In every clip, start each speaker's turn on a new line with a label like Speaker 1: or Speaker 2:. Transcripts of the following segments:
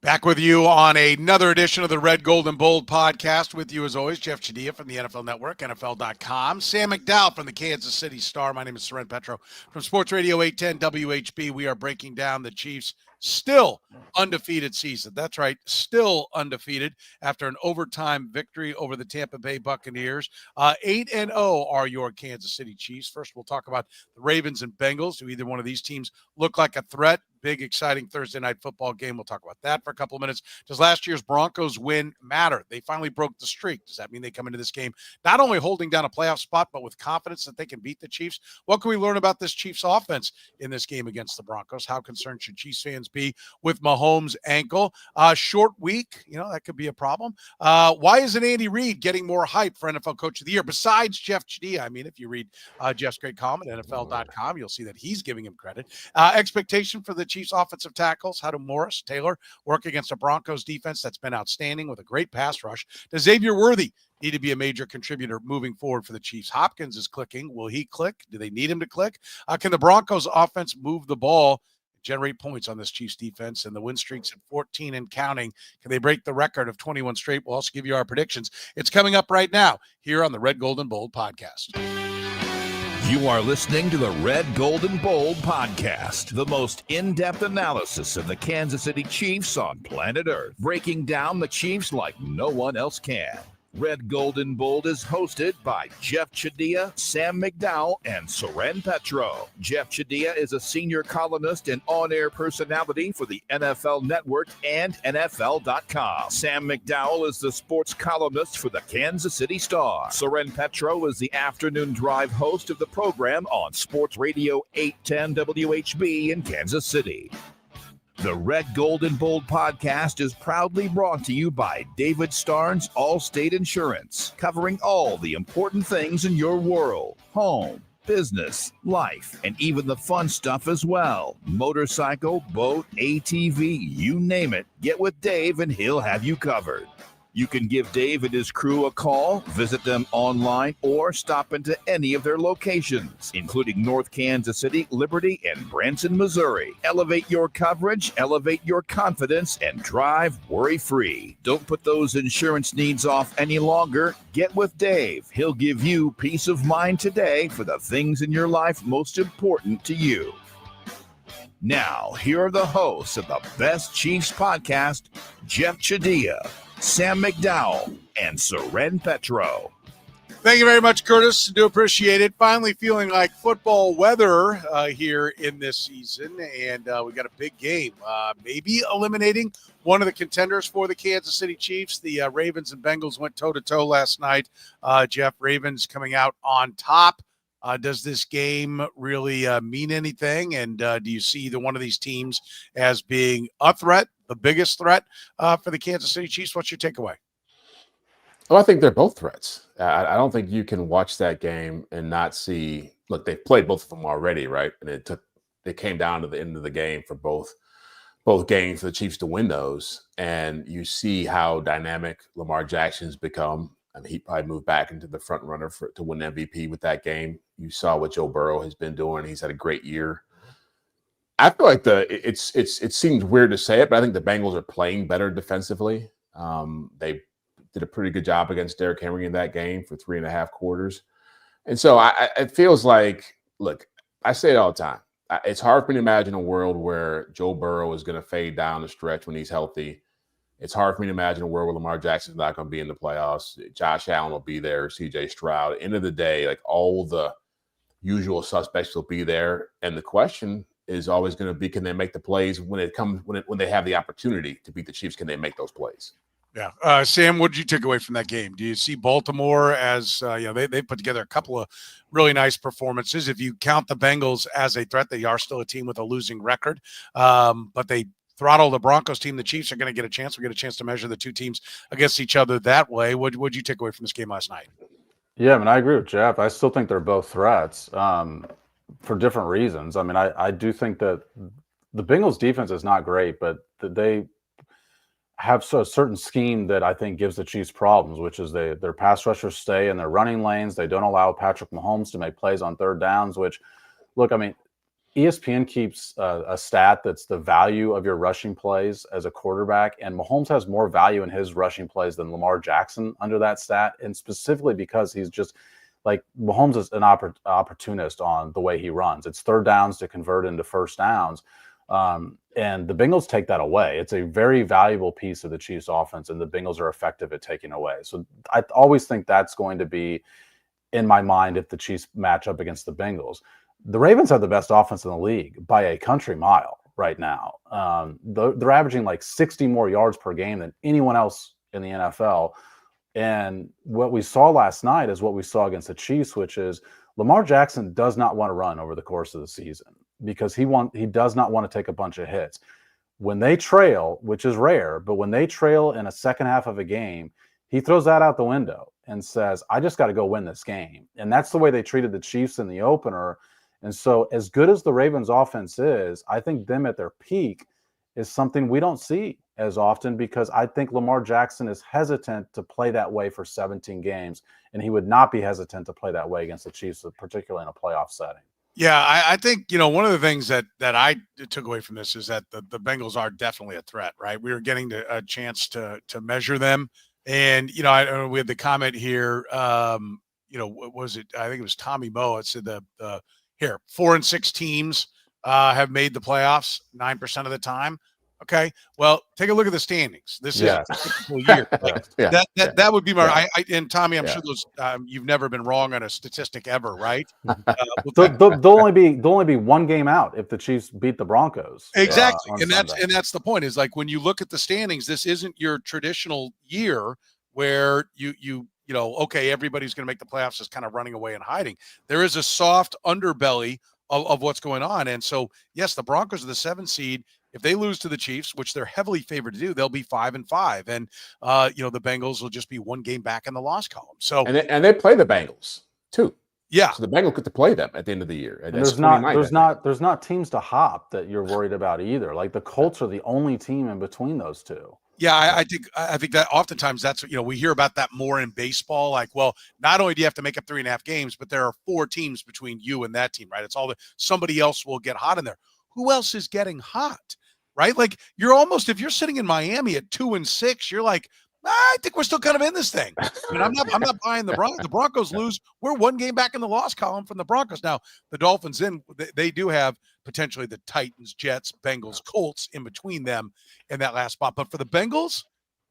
Speaker 1: Back with you on another edition of the Red, Gold, and Bold podcast. With you, as always, Jeff Chadiha from the NFL Network, NFL.com. Sam McDowell from the Kansas City Star. My name is Soren Petro from Sports Radio 810 WHB. We are breaking down the Chiefs' still undefeated season. That's right, still undefeated after an overtime victory over the Tampa Bay Buccaneers. 8-0 are your Kansas City Chiefs. First, we'll talk about the Ravens and Bengals. Do either one of these teams look like a threat? Big, exciting Thursday night football game. We'll talk about that for a couple of minutes. Does last year's Broncos win matter? They finally broke the streak. Does that mean they come into this game not only holding down a playoff spot, but with confidence that they can beat the Chiefs? What can we learn about this Chiefs offense in this game against the Broncos? How concerned should Chiefs fans be with Mahomes' ankle? Short week, that could be a problem. Why isn't Andy Reid getting more hype for NFL Coach of the Year besides Jeff Chadiha? I mean, if you read Jeff's great column at NFL.com, you'll see that he's giving him credit. Expectation for the Chiefs offensive tackles. How do Morris, Taylor work against a Broncos defense that's been outstanding with a great pass rush? Does Xavier Worthy need to be a major contributor moving forward for the Chiefs? Hopkins is clicking. Will he click? Do they need him to click? Can the Broncos offense move the ball, generate points on this Chiefs defense, and the win streaks at 14 and counting? Can they break the record of 21 straight? We'll also give you our predictions. It's coming up right now here on the Red, Gold, and Bold podcast.
Speaker 2: You are listening to the Red, Gold, and Bold podcast, the most in-depth analysis of the Kansas City Chiefs on planet Earth, breaking down the Chiefs like no one else can. Red, Gold, and Bold is hosted by Jeff Chadiha, Sam McDowell, and Soren Petro. Jeff Chadiha is a senior columnist and on-air personality for the NFL Network and NFL.com. Sam McDowell is the sports columnist for the Kansas City Star. Soren Petro is the afternoon drive host of the program on Sports Radio 810 WHB in Kansas City. The Red, Gold, and Bold podcast is proudly brought to you by David Starnes Allstate Insurance, covering all the important things in your world: home, business, life, and even the fun stuff as well. Motorcycle, boat, ATV, you name it. Get with Dave and he'll have you covered. You can give Dave and his crew a call, visit them online, or stop into any of their locations, including North Kansas City, Liberty, and Branson, Missouri. Elevate your coverage, elevate your confidence, and drive worry-free. Don't put those insurance needs off any longer. Get with Dave. He'll give you peace of mind today for the things in your life most important to you. Now, here are the hosts of the Best Chiefs podcast, Jeff Chadiha, Sam McDowell, and Soren Petro.
Speaker 1: Thank you very much, Curtis. Do appreciate it. Finally feeling like football weather here in this season, and we got a big game. Maybe eliminating one of the contenders for the Kansas City Chiefs. The Ravens and Bengals went toe-to-toe last night. Jeff, Ravens coming out on top. Does this game really mean anything? And do you see either one of these teams as being a threat, the biggest threat for the Kansas City Chiefs? What's your takeaway?
Speaker 3: Well, I think they're both threats. I don't think you can watch that game and not see. Look, they've played both of them already, right? And it came down to the end of the game for both games for the Chiefs to win those. And you see how dynamic Lamar Jackson's become. I mean, he probably moved back into the front runner to win MVP with that game. You saw what Joe Burrow has been doing. He's had a great year. I feel like it seems weird to say it, but I think the Bengals are playing better defensively. They did a pretty good job against Derrick Henry in that game for 3.5 quarters. And so it feels like, look, I say it all the time. It's hard for me to imagine a world where Joe Burrow is going to fade down the stretch when he's healthy. It's hard for me to imagine a world where Lamar Jackson's not going to be in the playoffs. Josh Allen will be there, CJ Stroud. End of the day, like all the usual suspects will be there. And the question is always going to be, can they make the plays when they have the opportunity to beat the Chiefs? Can they make those plays?
Speaker 1: Yeah. Sam, what did you take away from that game? Do you see Baltimore as, they put together a couple of really nice performances. If you count the Bengals as a threat, they are still a team with a losing record, but they throttle the Broncos team. The Chiefs are going to get a chance. We get a chance to measure the two teams against each other that way. What did you take away from this game last night?
Speaker 4: Yeah, I mean, I agree with Jeff. I still think they're both threats for different reasons. I mean, I do think that the Bengals defense is not great, but they have a certain scheme that I think gives the Chiefs problems, which is their pass rushers stay in their running lanes. They don't allow Patrick Mahomes to make plays on third downs, which, look, I mean, ESPN keeps a stat that's the value of your rushing plays as a quarterback, and Mahomes has more value in his rushing plays than Lamar Jackson under that stat, and specifically because he's just like Mahomes is an opportunist on the way he runs. It's third downs to convert into first downs, and the Bengals take that away. It's a very valuable piece of the Chiefs' offense, and the Bengals are effective at taking away. So I always think that's going to be in my mind if the Chiefs match up against the Bengals. The Ravens have the best offense in the league by a country mile right now. They're averaging like 60 more yards per game than anyone else in the NFL. And what we saw last night is what we saw against the Chiefs, which is Lamar Jackson does not want to run over the course of the season because he does not want to take a bunch of hits. When they trail, which is rare, but when they trail in a second half of a game, he throws that out the window and says, I just got to go win this game. And that's the way they treated the Chiefs in the opener. And so as good as the Ravens offense is, I think them at their peak is something we don't see as often because I think Lamar Jackson is hesitant to play that way for 17 games. And he would not be hesitant to play that way against the Chiefs, particularly in a playoff setting.
Speaker 1: Yeah, I think, one of the things that I took away from this is that the Bengals are definitely a threat, right? We were getting a chance to measure them. And, we had the comment here, what was it? I think it was Tommy Moe. It said 4 and 6 teams have made the playoffs 9% of the time. Okay, well, take a look at the standings. This is a typical year. Like, that would be my. And Tommy, I'm sure those you've never been wrong on a statistic ever, right?
Speaker 4: They'll only be one game out if the Chiefs beat the Broncos.
Speaker 1: Exactly, and that's the point. Is like when you look at the standings, this isn't your traditional year where okay, everybody's going to make the playoffs is kind of running away and hiding. There is a soft underbelly of what's going on, and so yes, the Broncos are the 7th seed. If they lose to the Chiefs, which they're heavily favored to do, they'll be 5-5, and the Bengals will just be one game back in the loss column. So
Speaker 3: and they play the Bengals too.
Speaker 1: Yeah,
Speaker 3: so the Bengals get to play them at the end of the year.
Speaker 4: And there's not teams to hop that you're worried about either. Like the Colts are the only team in between those two.
Speaker 1: Yeah, I think that oftentimes that's we hear about that more in baseball. Like, well, not only do you have to make up 3.5 games, but there are 4 teams between you and that team, right? It's all somebody else will get hot in there. Who else is getting hot, right? Like you're almost, if you're sitting in Miami at 2 and 6, you're like, I think we're still kind of in this thing. I mean, I'm not buying the Broncos. The Broncos lose. We're one game back in the loss column from the Broncos. Now the Dolphins they do have potentially the Titans, Jets, Bengals, Colts in between them in that last spot. But for the Bengals,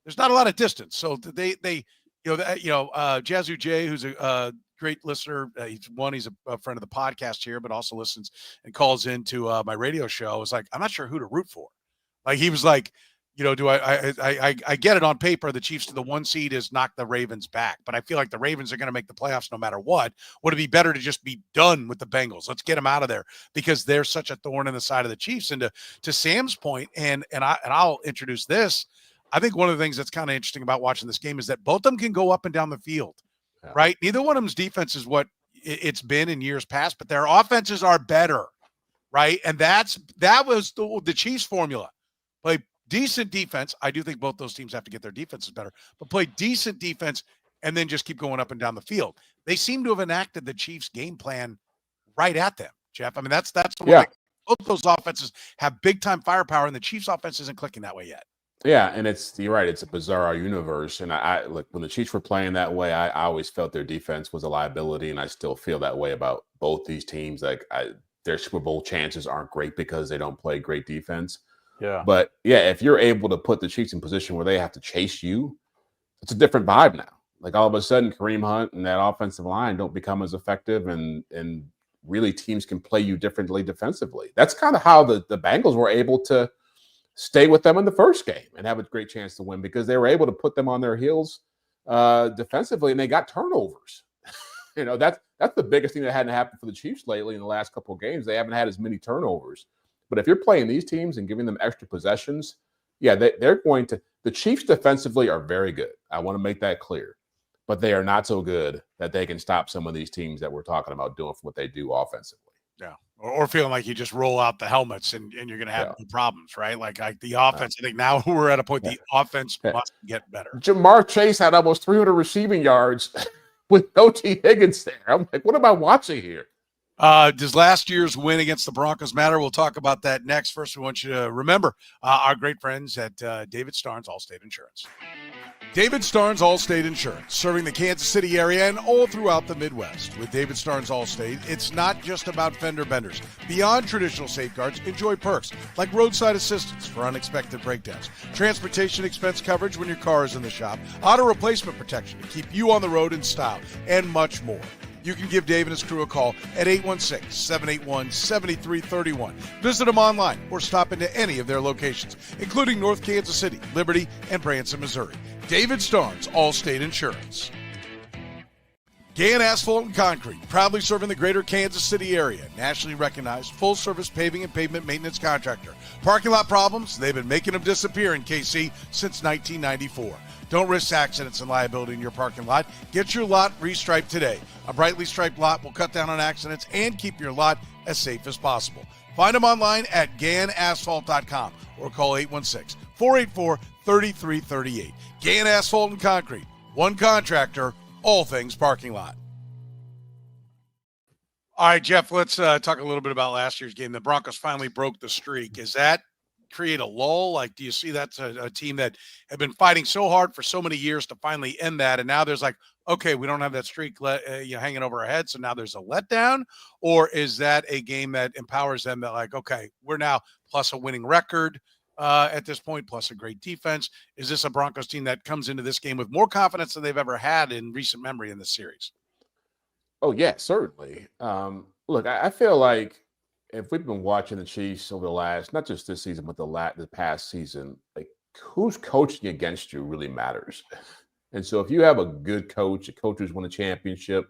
Speaker 1: there's not a lot of distance. So they Jazzu J, who's a great listener. He's a friend of the podcast here, but also listens and calls into my radio show. I was like, I'm not sure who to root for. Like he was like, do I get it on paper? The Chiefs to the 1 seed is knock the Ravens back, but I feel like the Ravens are going to make the playoffs no matter what. Would it be better to just be done with the Bengals? Let's get them out of there because they're such a thorn in the side of the Chiefs. And to Sam's point, and I'll introduce this. I think one of the things that's kind of interesting about watching this game is that both of them can go up and down the field, right? Neither one of them's defense is what it's been in years past, but their offenses are better, right? And that was the Chiefs formula. Play decent defense. I do think both those teams have to get their defenses better, but play decent defense and then just keep going up and down the field. They seem to have enacted the Chiefs game plan right at them, Jeff. I mean, that's the way both those offenses have big time firepower, and the Chiefs offense isn't clicking that way yet.
Speaker 3: Yeah, and you're right. It's a bizarre universe, and I look when the Chiefs were playing that way, I always felt their defense was a liability, and I still feel that way about both these teams. Like their Super Bowl chances aren't great because they don't play great defense.
Speaker 4: Yeah.
Speaker 3: But if you're able to put the Chiefs in position where they have to chase you, it's a different vibe now. Like all of a sudden, Kareem Hunt and that offensive line don't become as effective, and really teams can play you differently defensively. That's kind of how the Bengals were able to stay with them in the first game and have a great chance to win because they were able to put them on their heels defensively, and they got turnovers. That's the biggest thing that hadn't happened for the Chiefs lately in the last couple of games. They haven't had as many turnovers. But if you're playing these teams and giving them extra possessions, they're going to – the Chiefs defensively are very good. I want to make that clear. But they are not so good that they can stop some of these teams that we're talking about doing for what they do offensively.
Speaker 1: Yeah. Or feeling like you just roll out the helmets and you're going to have problems, right? Like the offense, I think now we're at a point the offense must get better.
Speaker 3: Jamar Chase had almost 300 receiving yards with no T. Higgins there. I'm like, what am I watching here?
Speaker 1: Does last year's win against the Broncos matter? We'll talk about that next. First, we want you to remember our great friends at David Starnes Allstate Insurance. David Starnes Allstate Insurance, serving the Kansas City area and all throughout the Midwest. With David Starnes Allstate, it's not just about fender benders. Beyond traditional safeguards, enjoy perks like roadside assistance for unexpected breakdowns, transportation expense coverage when your car is in the shop, auto replacement protection to keep you on the road in style, and much more. You can give Dave and his crew a call at 816-781-7331. Visit them online or stop into any of their locations, including North Kansas City, Liberty, and Branson, Missouri. David Starnes, Allstate Insurance. Gann Asphalt and Concrete, proudly serving the greater Kansas City area. Nationally recognized, full-service paving and pavement maintenance contractor. Parking lot problems? They've been making them disappear in KC since 1994. Don't risk accidents and liability in your parking lot. Get your lot restriped today. A brightly striped lot will cut down on accidents and keep your lot as safe as possible. Find them online at GannAsphalt.com or call 816-484-3338. Gann Asphalt and Concrete. One contractor, all things parking lot. All right, Jeff, let's talk a little bit about last year's game. The Broncos finally broke the streak. Is that create a lull? Like, do you see that's a team that had been fighting so hard for so many years to finally end that, and now there's like, okay, we don't have that streak hanging over our head, so now there's a letdown? Or is that a game that empowers them that, like, okay, we're now plus a winning record at this point, plus a great defense? Is this a Broncos team that comes into this game with more confidence than they've ever had in recent memory in this series?
Speaker 3: Oh, yeah, certainly. Look, I feel like if we've been watching the Chiefs over the last, not just this season, but the past season, like, who's coaching against you really matters. And so if you have a good coach, a coach who's won a championship,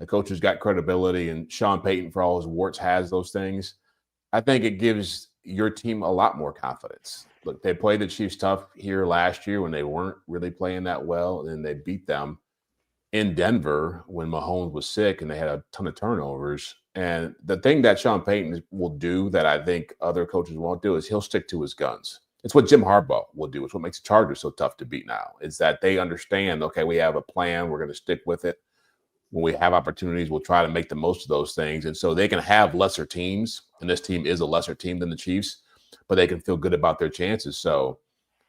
Speaker 3: a coach who's got credibility, and Sean Payton, for all his warts, has those things, I think it gives your team a lot more confidence. Look, they played the Chiefs tough here last year when they weren't really playing that well, and they beat them in Denver when Mahomes was sick and they had a ton of turnovers. And the thing that Sean Payton will do that I think other coaches won't do is he'll stick to his guns. It's what Jim Harbaugh will do. It's what makes the Chargers so tough to beat now, is that they understand, okay, we have a plan. We're going to stick with it. When we have opportunities, we'll try to make the most of those things. And so they can have lesser teams, and this team is a lesser team than the Chiefs, but they can feel good about their chances. So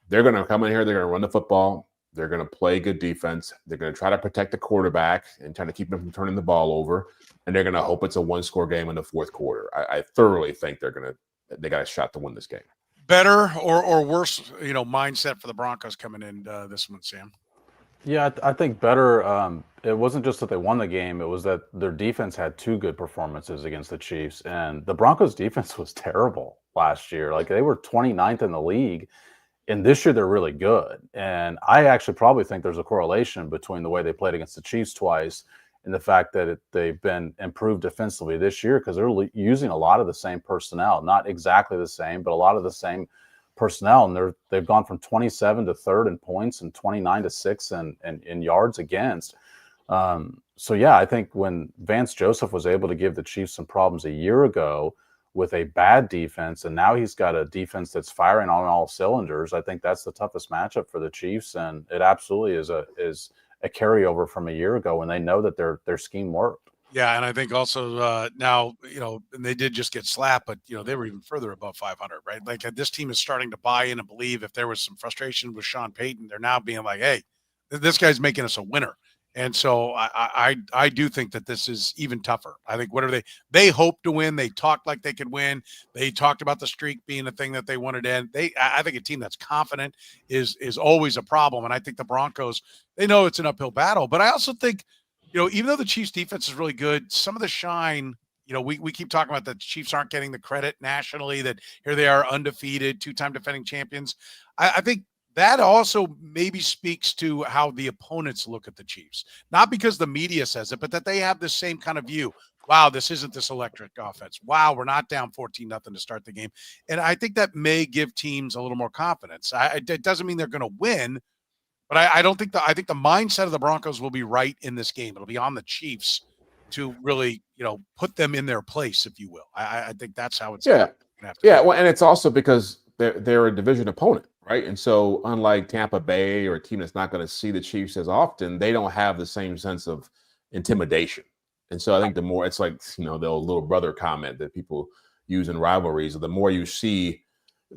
Speaker 3: they're going to come in here. They're going to run the football. They're going to play good defense. They're going to try to protect the quarterback and try to keep him from turning the ball over. And they're going to hope it's a one-score game in the fourth quarter. I thoroughly think they got a shot to win this game.
Speaker 1: Better or worse, mindset for the Broncos coming in this one, Sam?
Speaker 4: Yeah, I think better. It wasn't just that they won the game. It was that their defense had two good performances against the Chiefs. And the Broncos defense was terrible last year. Like, they were 29th in the league. And this year they're really good. And I actually probably think there's a correlation between the way they played against the Chiefs twice and the fact that they've been improved defensively this year, because they're using a lot of the same personnel, not exactly the same, but a lot of the same personnel. And they've gone from 27 to 3rd in points and 29 to 6th in yards against. So yeah, I think when Vance Joseph was able to give the Chiefs some problems a year ago with a bad defense, and now he's got a defense that's firing on all cylinders, I think that's the toughest matchup for the Chiefs. And it absolutely is a carryover from a year ago when they know that their scheme worked.
Speaker 1: Yeah, and I think also now, and they did just get slapped, but, they were even further above 500, right? Like, this team is starting to buy in and believe if there was some frustration with Sean Payton, they're now being like, hey, this guy's making us a winner. And so I do think that this is even tougher. I think whatever they hope to win, they talked like they could win. They talked about the streak being a thing that they wanted to end. I think a team that's confident is always a problem. And I think the Broncos, they know it's an uphill battle. But I also think, even though the Chiefs defense is really good, some of the shine, we keep talking about the Chiefs aren't getting the credit nationally, that here they are undefeated, 2-time defending champions. I think that also maybe speaks to how the opponents look at the Chiefs, not because the media says it, but that they have the same kind of view. Wow, this isn't this electric offense. Wow, we're not down 14-0 to start the game. And I think that may give teams a little more confidence. It doesn't mean they're going to win, but I think the mindset of the Broncos will be right in this game. It'll be on the Chiefs to really, put them in their place, if you will. I think that's how it's going to have to be.
Speaker 3: Well, and it's also because they're a division opponent. Right. And so unlike Tampa Bay or a team that's not going to see the Chiefs as often, they don't have the same sense of intimidation. And so I think the more it's like, the little brother comment that people use in rivalries, the more you see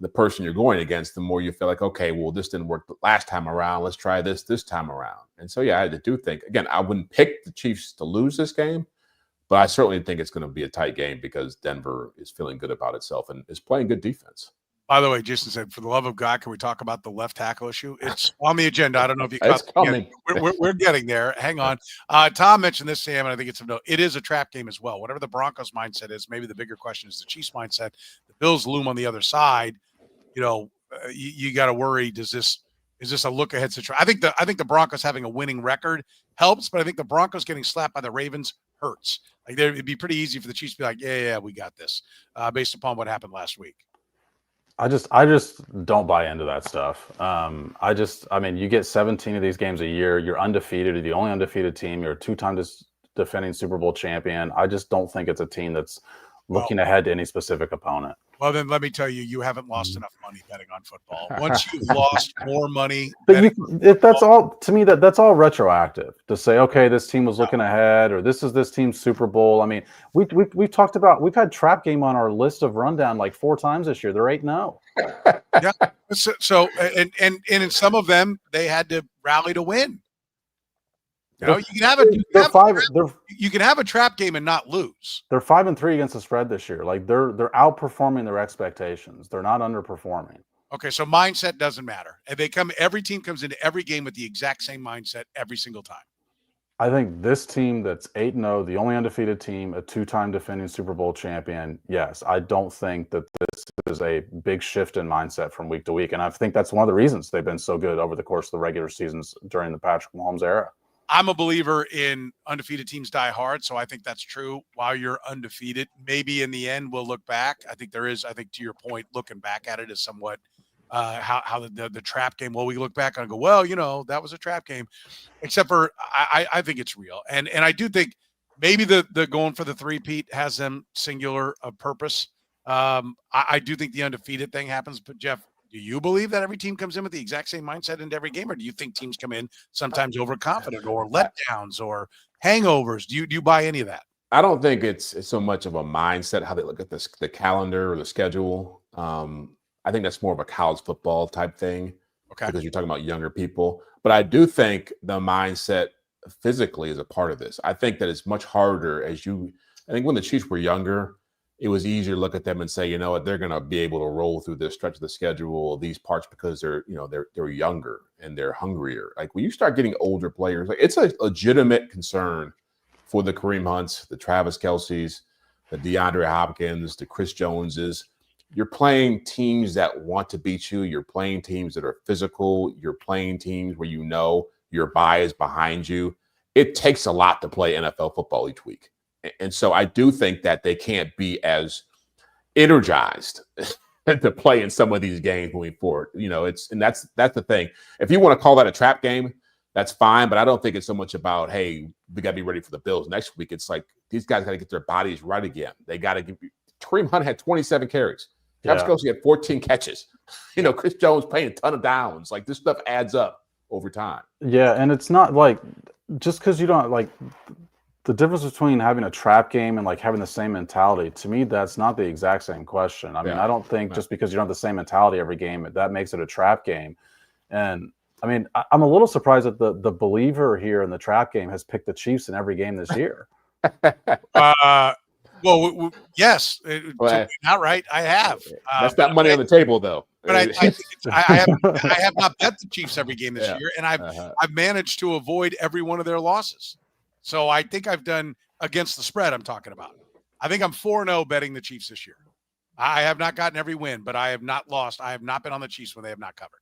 Speaker 3: the person you're going against, the more you feel like, okay, well, this didn't work the last time around. Let's try this time around. And so, yeah, I do think, again, I wouldn't pick the Chiefs to lose this game, but I certainly think it's going to be a tight game because Denver is feeling good about itself and is playing good defense.
Speaker 1: By the way, Jason said, for the love of God, can we talk about the left tackle issue? It's on the agenda. I don't know if you caught it. We're getting there. Hang on. Tom mentioned this, Sam, and I think it's it is a trap game as well. Whatever the Broncos mindset is, maybe the bigger question is the Chiefs mindset. The Bills loom on the other side. You got to worry. Is this a look ahead situation? I think the Broncos having a winning record helps, but I think the Broncos getting slapped by the Ravens hurts. Like it'd be pretty easy for the Chiefs to be like, yeah, we got this, based upon what happened last week.
Speaker 4: I just don't buy into that stuff. You get 17 of these games a year. You're undefeated. You're the only undefeated team. You're a 2-time defending Super Bowl champion. I just don't think it's a team that's looking ahead to any specific opponent.
Speaker 1: Well, then let me tell you, you haven't lost enough money betting on football. Once you've lost more money,
Speaker 4: that's all retroactive to say, okay, this team was looking ahead, or this is this team's Super Bowl. I mean, we've talked about, we've had trap game on our list of rundown like 4 times this year. They're 8-0.
Speaker 1: Yeah. So and in some of them, they had to rally to win. You can have you can have a trap game and not lose.
Speaker 4: They're 5-3 against the spread this year. Like they're outperforming their expectations. They're not underperforming.
Speaker 1: Okay, so mindset doesn't matter. And every team comes into every game with the exact same mindset every single time.
Speaker 4: I think this team that's 8-0, the only undefeated team, a 2-time defending Super Bowl champion. Yes, I don't think that this is a big shift in mindset from week to week. And I think that's one of the reasons they've been so good over the course of the regular seasons during the Patrick Mahomes era.
Speaker 1: I'm a believer in undefeated teams die hard, so I think that's true. While you're undefeated, maybe in the end we'll look back. I think to your point, looking back at it is somewhat how the trap game. Well, we look back and go, well, that was a trap game. Except for I think it's real, and I do think maybe the going for the three-peat has them singular of purpose. I do think the undefeated thing happens, but Jeff, do you believe that every team comes in with the exact same mindset into every game, or do you think teams come in sometimes overconfident or letdowns or hangovers? Do you buy any of that?
Speaker 3: I don't think it's so much of a mindset how they look at the calendar or the schedule. I think that's more of a college football type thing, because you're talking about younger people. But I do think the mindset physically is a part of this. I think that it's much harder I think when the Chiefs were younger, it was easier to look at them and say, you know what, they're going to be able to roll through this stretch of the schedule, these parts, because they're younger and they're hungrier. Like when you start getting older players, like it's a legitimate concern for the Kareem Hunts, the Travis Kelce's, the DeAndre Hopkins, the Chris Joneses. You're playing teams that want to beat you. You're playing teams that are physical. You're playing teams where your bye is behind you. It takes a lot to play NFL football each week. And so I do think that they can't be as energized to play in some of these games moving forward. That's the thing. If you want to call that a trap game, that's fine. But I don't think it's so much about, hey, we got to be ready for the Bills next week. It's like these guys got to get their bodies right again. They got to get. Kareem Hunt had 27 carries. Travis Kelce had 14 catches. Chris Jones playing a ton of downs. Like this stuff adds up over time.
Speaker 4: Yeah, and it's not like just because you don't like. The difference between having a trap game and like having the same mentality, to me, that's not the exact same question. I mean, I don't think just because you don't have the same mentality every game, that makes it a trap game. And I mean, I'm a little surprised that the believer here in the trap game has picked the Chiefs in every game this year.
Speaker 1: Well, yes, outright, I have.
Speaker 3: That's not money on the table, though.
Speaker 1: But I have not bet the Chiefs every game this year, and I've managed to avoid every one of their losses. So I think I've done against the spread I'm talking about. I think I'm 4-0 betting the Chiefs this year. I have not gotten every win, but I have not lost. I have not been on the Chiefs when they have not covered.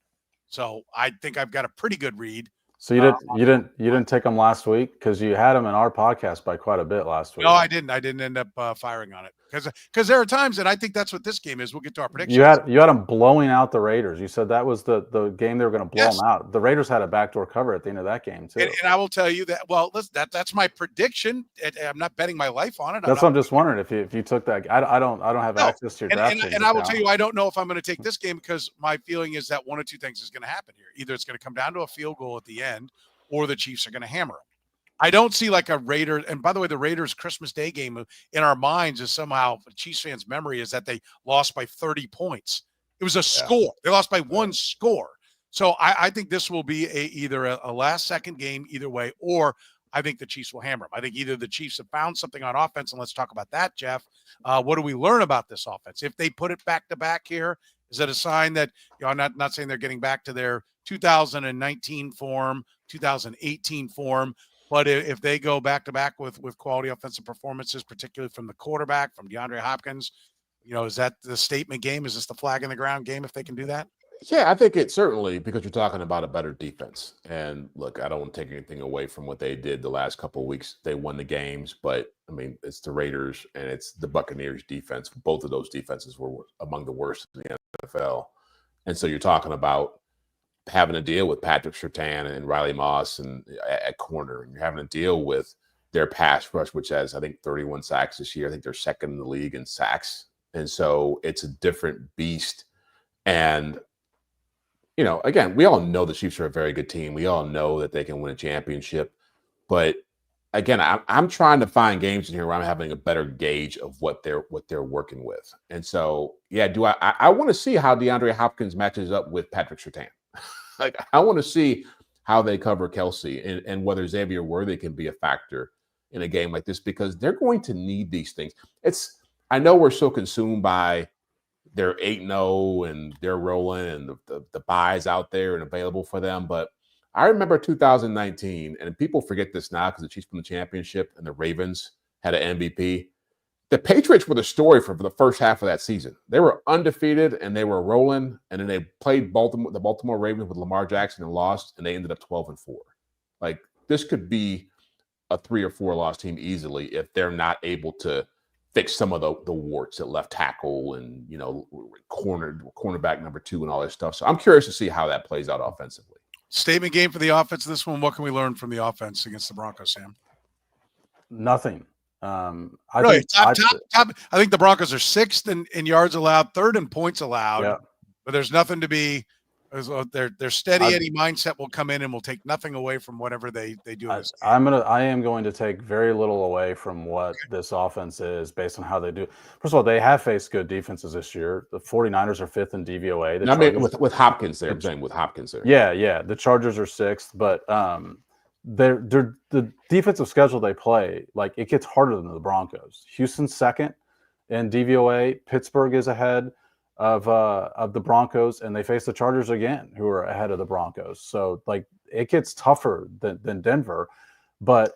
Speaker 1: So I think I've got a pretty good read.
Speaker 4: So you didn't take them last week because you had them in our podcast by quite a bit last week.
Speaker 1: No, I didn't. I didn't end up firing on it because there are times, and I think that's what this game is. We'll get to our predictions.
Speaker 4: You had them blowing out the Raiders. You said that was the game they were going to blow them out. The Raiders had a backdoor cover at the end of that game too.
Speaker 1: And I will tell you that. Well, that's my prediction. I'm not betting my life on it.
Speaker 4: That's what I'm just wondering if you took that. I don't have access to your draft.
Speaker 1: And I will tell you, I don't know if I'm going to take this game because my feeling is that one of two things is going to happen here. Either it's going to come down to a field goal at the end, or the Chiefs are going to hammer them. I don't see like a Raider. And by the way, the Raiders Christmas Day game in our minds is somehow Chiefs fans' memory is that they lost by 30 points. It was a score. They lost by one score. So I think this will be either a last-second game either way, or I think the Chiefs will hammer them. I think either the Chiefs have found something on offense, and let's talk about that, Jeff. What do we learn about this offense? If they put it back-to-back here, is that a sign that, I'm not saying they're getting back to their 2019 form, 2018 form, but if they go back-to-back with quality offensive performances, particularly from the quarterback, from DeAndre Hopkins, is that the statement game? Is this the flag in the ground game if they can do that?
Speaker 3: Yeah, I think it certainly, because you're talking about a better defense. And look, I don't want to take anything away from what they did the last couple of weeks. They won the games, but I mean, it's the Raiders and it's the Buccaneers defense. Both of those defenses were among the worst in the NFL. And so you're talking about having to deal with Patrick Surtain and Riley Moss and at corner, and you're having to deal with their pass rush, which has, I think, 31 sacks this year. I think they're second in the league in sacks. And so it's a different beast. And again, we all know the Chiefs are a very good team. We all know that they can win a championship. But again, I'm trying to find games in here where I'm having a better gauge of what they're working with. And so, yeah, I want to see how DeAndre Hopkins matches up with Patrick Surtain. Like, I want to see how they cover Kelsey and whether Xavier Worthy can be a factor in a game like this, because they're going to need these things. I know we're so consumed by they're 8-0 and they're rolling and the buys out there and available for them. But I remember 2019, and people forget this now because the Chiefs won the championship and the Ravens had an MVP. The Patriots were the story for the first half of that season. They were undefeated and they were rolling, and then they played the Baltimore Ravens with Lamar Jackson and lost, and they ended up 12-4. Like, this could be a 3 or 4 loss team easily if they're not able to fix some of the warts at left tackle and, cornerback number 2 and all that stuff. So I'm curious to see how that plays out offensively.
Speaker 1: Statement game for the offense. This one, what can we learn from the offense against the Broncos, Sam?
Speaker 4: Nothing.
Speaker 1: I think the Broncos are 6th in yards allowed, 3rd in points allowed, but there's nothing to be. Their steady Eddie mindset will come in and will take nothing away from whatever they do.
Speaker 4: I am going to take very little away from what this offense is based on how they do. First of all, they have faced good defenses this year. The 49ers are 5th in DVOA.
Speaker 3: With Hopkins there, I'm saying with Hopkins there.
Speaker 4: Yeah. The Chargers are 6th, but the defensive schedule they play, like, it gets harder than the Broncos. Houston's 2nd in DVOA. Pittsburgh is ahead of the Broncos, and they face the Chargers again, who are ahead of the Broncos. So, like, it gets tougher than Denver. But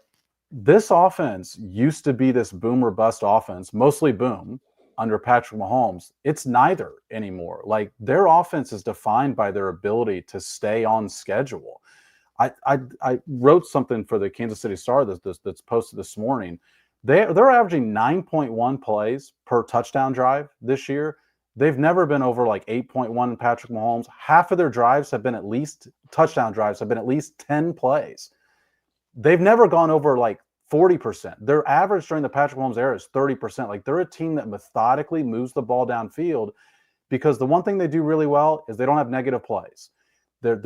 Speaker 4: this offense used to be this boom or bust offense, mostly boom under Patrick Mahomes. It's neither anymore. Like, their offense is defined by their ability to stay on schedule. I wrote something for the Kansas City Star that's posted this morning. They're averaging 9.1 plays per touchdown drive this year. They've never been over like 8.1 in Patrick Mahomes. Half of their drives have been touchdown drives have been at least 10 plays. They've never gone over like 40%. Their average during the Patrick Mahomes era is 30%. Like, they're a team that methodically moves the ball downfield, because the one thing they do really well is they don't have negative plays. Their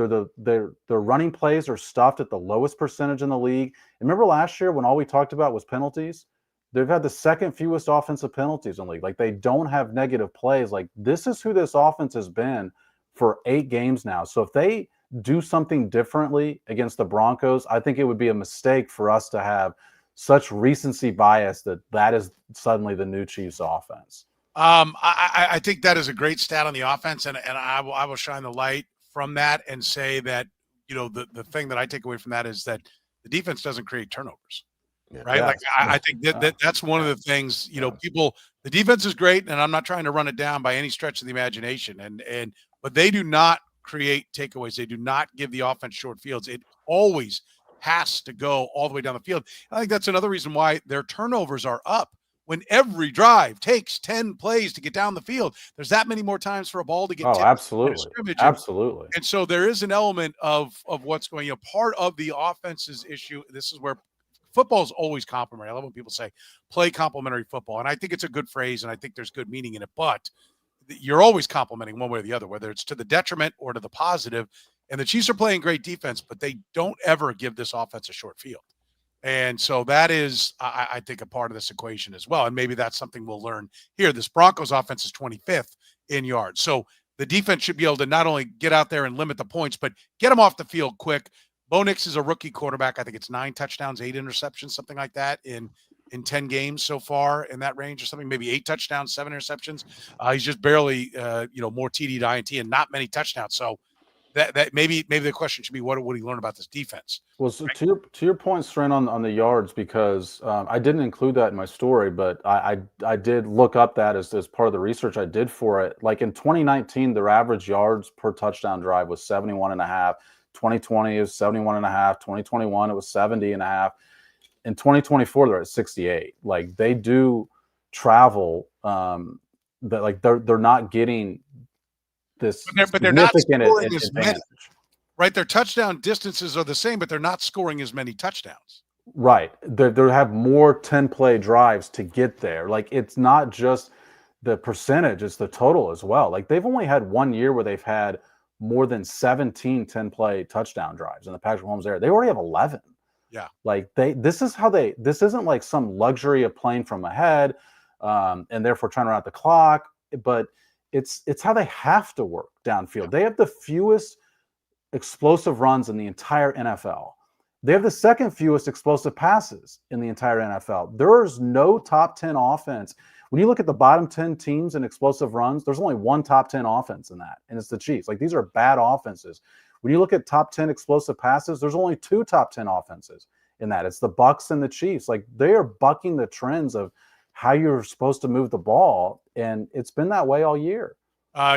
Speaker 4: running plays are stuffed at the lowest percentage in the league. And remember last year when all we talked about was penalties? They've had the 2nd fewest offensive penalties in the league. Like, they don't have negative plays. Like, this is who this offense has been for 8 games now. So if they do something differently against the Broncos, I think it would be a mistake for us to have such recency bias that is suddenly the new Chiefs offense.
Speaker 1: I think that is a great stat on the offense, and I will shine the light from that and say that, the thing that I take away from that is that the defense doesn't create turnovers. Right.
Speaker 4: Yeah.
Speaker 1: Like, I think that's one of the things, people, the defense is great, and I'm not trying to run it down by any stretch of the imagination. But they do not create takeaways. They do not give the offense short fields. It always has to go all the way down the field. I think that's another reason why their turnovers are up. When every drive takes 10 plays to get down the field, there's that many more times for a ball to get.
Speaker 4: Absolutely. Absolutely.
Speaker 1: And so there is an element of what's going, part of the offense's issue. This is where football is always complementary. I love when people say play complementary football. And I think it's a good phrase, and I think there's good meaning in it. But you're always complimenting one way or the other, whether it's to the detriment or to the positive. And the Chiefs are playing great defense, but they don't ever give this offense a short field. And so that is, I think, a part of this equation as well. And maybe that's something we'll learn here. This Broncos offense is 25th in yards. So the defense should be able to not only get out there and limit the points, but get them off the field quick. Bo Nix is a rookie quarterback. I think it's 9 touchdowns, 8 interceptions, something like that in 10 games so far, in that range or something, maybe 8 touchdowns, 7 interceptions. He's just barely, more TD to INT and not many touchdowns. So that maybe the question should be, what would he learn about this defense?
Speaker 4: Well, so to your point, Stren, on the yards, because I didn't include that in my story, but I did look up that as part of the research I did for it. Like in 2019, their average yards per touchdown drive was 71.5. 2020 is 71.5. 2021 it was 70.5. In 2024 they're at 68. Like they do travel, that like they're not getting this,
Speaker 1: but they're not scoring
Speaker 4: advantage.
Speaker 1: as many, right? Their touchdown distances are the same, but they're not scoring as many touchdowns.
Speaker 4: Right. They have more 10-play drives to get there. Like it's not just the percentage, it's the total as well. Like they've only had 1 year where they've had more than 17 10-play touchdown drives in the Patrick Mahomes era. They already have 11.
Speaker 1: Yeah.
Speaker 4: Like this isn't like some luxury of playing from ahead and therefore trying to run out the clock, but it's how they have to work downfield. Yeah. They have the fewest explosive runs in the entire NFL. They have the second fewest explosive passes in the entire NFL. There's no top 10 offense. When you look at the bottom 10 teams in explosive runs, there's only one top 10 offense in that, and it's the Chiefs. Like these are bad offenses. When you look at top 10 explosive passes, there's only 2 top 10 offenses in that. It's the Bucs and the Chiefs. Like they are bucking the trends of how you're supposed to move the ball, and it's been that way all year.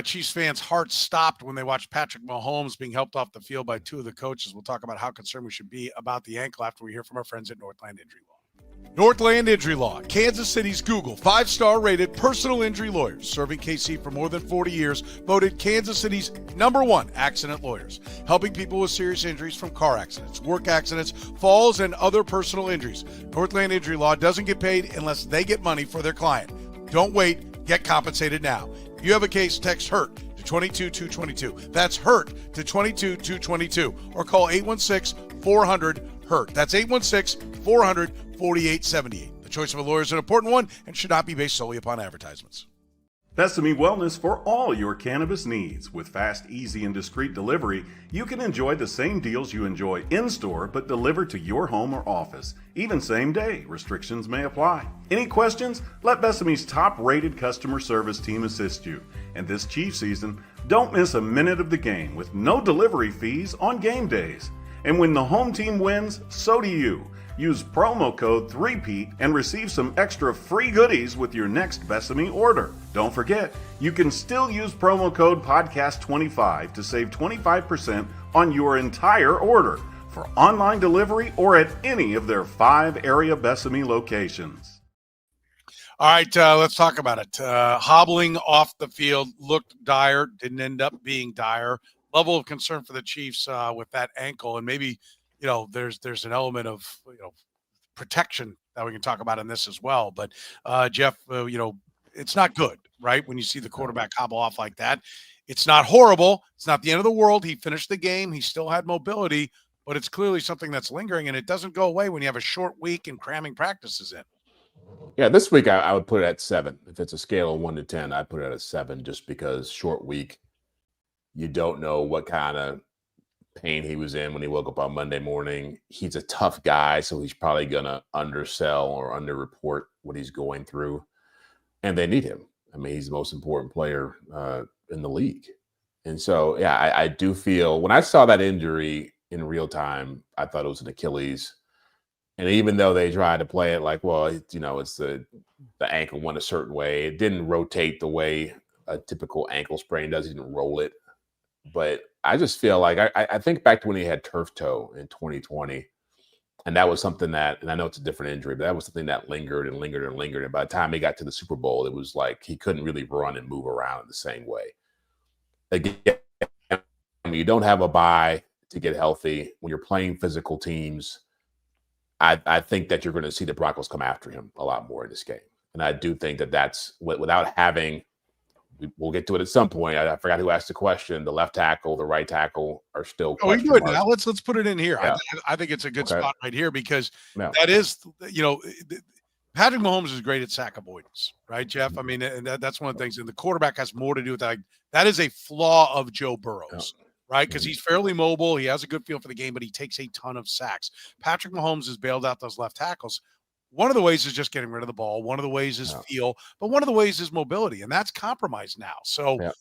Speaker 1: Chiefs fans' hearts stopped when they watched Patrick Mahomes being helped off the field by 2 of the coaches. We'll talk about how concerned we should be about the ankle after we hear from our friends at Northland Injury Law. Northland Injury Law, Kansas City's Google 5-star rated personal injury lawyers, serving KC for more than 40 years, voted Kansas City's #1 accident lawyers, helping people with serious injuries from car accidents, work accidents, falls, and other personal injuries. Northland Injury Law doesn't get paid unless they get money for their client. Don't wait, get compensated now. If you have a case, text HURT to 22222. That's HURT to 22222, or call 816-400-HURT. That's 816-400-4878. The choice of a lawyer is an important one and should not be based solely upon advertisements.
Speaker 5: Besame Wellness for all your cannabis needs. With fast, easy, and discreet delivery, you can enjoy the same deals you enjoy in-store, but delivered to your home or office. Even same day. Restrictions may apply. Any questions? Let Besame's top-rated customer service team assist you. And this Chiefs season, don't miss a minute of the game with no delivery fees on game days. And when the home team wins, so do you. Use promo code 3PEAT and receive some extra free goodies with your next Besame order. Don't forget, you can still use promo code podcast25 to save 25% on your entire order for online delivery or at any of their 5 area Besame locations.
Speaker 1: All right, let's talk about it. Hobbling off the field looked dire, didn't end up being dire. Level of concern for the Chiefs with that ankle, and maybe there's an element of protection that we can talk about in this as well. But Jeff, it's not good, right? When you see the quarterback hobble off like that, it's not horrible. It's not the end of the world. He finished the game. He still had mobility, but it's clearly something that's lingering, and it doesn't go away when you have a short week and cramming practices in.
Speaker 3: Yeah, this week I would put it at 7. If it's a scale of 1 to 10, I'd put it at a 7, just because short week. You don't know what kind of pain he was in when he woke up on Monday morning. He's a tough guy, so he's probably going to undersell or underreport what he's going through. And they need him. I mean, he's the most important player in the league. And so, yeah, I do feel when I saw that injury in real time, I thought it was an Achilles. And even though they tried to play it like, well, it's the ankle went a certain way, it didn't rotate the way a typical ankle sprain does. He didn't roll it. But I just feel like I think back to when he had turf toe in 2020, and that was something that, and I know it's a different injury, but that was something that lingered and lingered and lingered. And by the time he got to the Super Bowl, it was like he couldn't really run and move around in the same way. Again, you don't have a bye to get healthy. When you're playing physical teams, I think that you're going to see the Broncos come after him a lot more in this game. And I do think that that's without having we'll get to it at some point. I forgot who asked the question. The left tackle, the right tackle are still
Speaker 1: Oh, we
Speaker 3: question
Speaker 1: do it
Speaker 3: marks.
Speaker 1: now. Let's put it in here.
Speaker 3: Yeah.
Speaker 1: I think it's a good
Speaker 3: Okay.
Speaker 1: spot right here because
Speaker 3: Yeah.
Speaker 1: that is, Patrick Mahomes is great at sack avoidance, right, Jeff? I mean, and that's one of the things. And the quarterback has more to do with that. That is a flaw of Joe Burrow's, right? Because he's fairly mobile. He has a good feel for the game, but he takes a ton of sacks. Patrick Mahomes has bailed out those left tackles. One of the ways is just getting rid of the ball. One of the ways is feel, but one of the ways is mobility, and that's compromised now. So,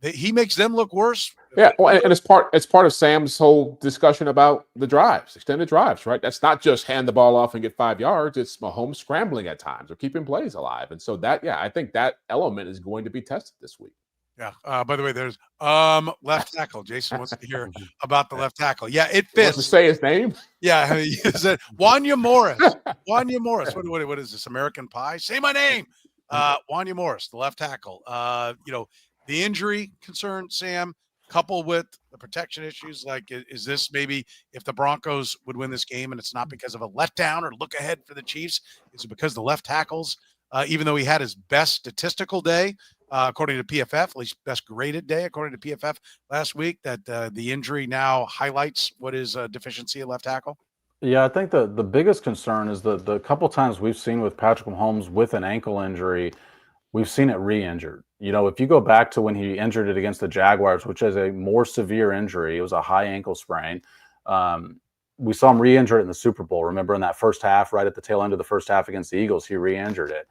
Speaker 1: he makes them look worse.
Speaker 3: Yeah, well, and it's part of Sam's whole discussion about the drives, extended drives, right? That's not just hand the ball off and get 5 yards. It's Mahomes scrambling at times or keeping plays alive, and so I think that element is going to be tested this week.
Speaker 1: Yeah. By the way, there's left tackle. Jason wants to hear about the left tackle. Yeah, it fits.
Speaker 3: Wants to say his name?
Speaker 1: Yeah, he said Wanya Morris. Wanya Morris. What is this? American Pie? Say my name. Wanya Morris, the left tackle. The injury concern, Sam, coupled with the protection issues. Like, is this maybe if the Broncos would win this game and it's not because of a letdown or look ahead for the Chiefs? Is it because the left tackles, even though he had his best statistical day, according to PFF, at least best graded day, according to PFF last week, that the injury now highlights what is a deficiency at left tackle?
Speaker 4: Yeah, I think the biggest concern is the couple times we've seen with Patrick Mahomes with an ankle injury, we've seen it re-injured. If you go back to when he injured it against the Jaguars, which is a more severe injury, it was a high ankle sprain. We saw him re-injure it in the Super Bowl. Remember in that first half, right at the tail end of the first half against the Eagles, he re-injured it.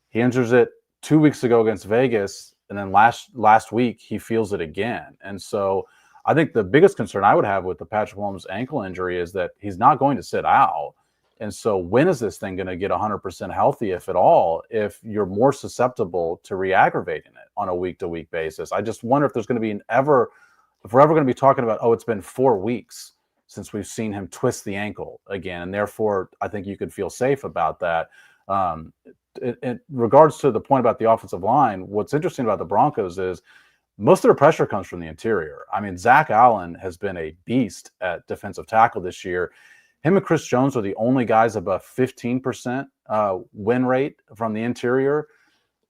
Speaker 4: He injures it 2 weeks ago against Vegas, and then last week he feels it again. And so I think the biggest concern I would have with the Patrick Mahomes ankle injury is that he's not going to sit out. And so when is this thing going to get 100% healthy, if at all, if you're more susceptible to re-aggravating it on a week-to-week basis? I just wonder if there's going to be if we're ever going to be talking about, it's been 4 weeks since we've seen him twist the ankle again. And therefore, I think you could feel safe about that. In regards to the point about the offensive line, what's interesting about the Broncos is most of their pressure comes from the interior. I mean, Zach Allen has been a beast at defensive tackle this year. Him and Chris Jones are the only guys above 15% win rate from the interior.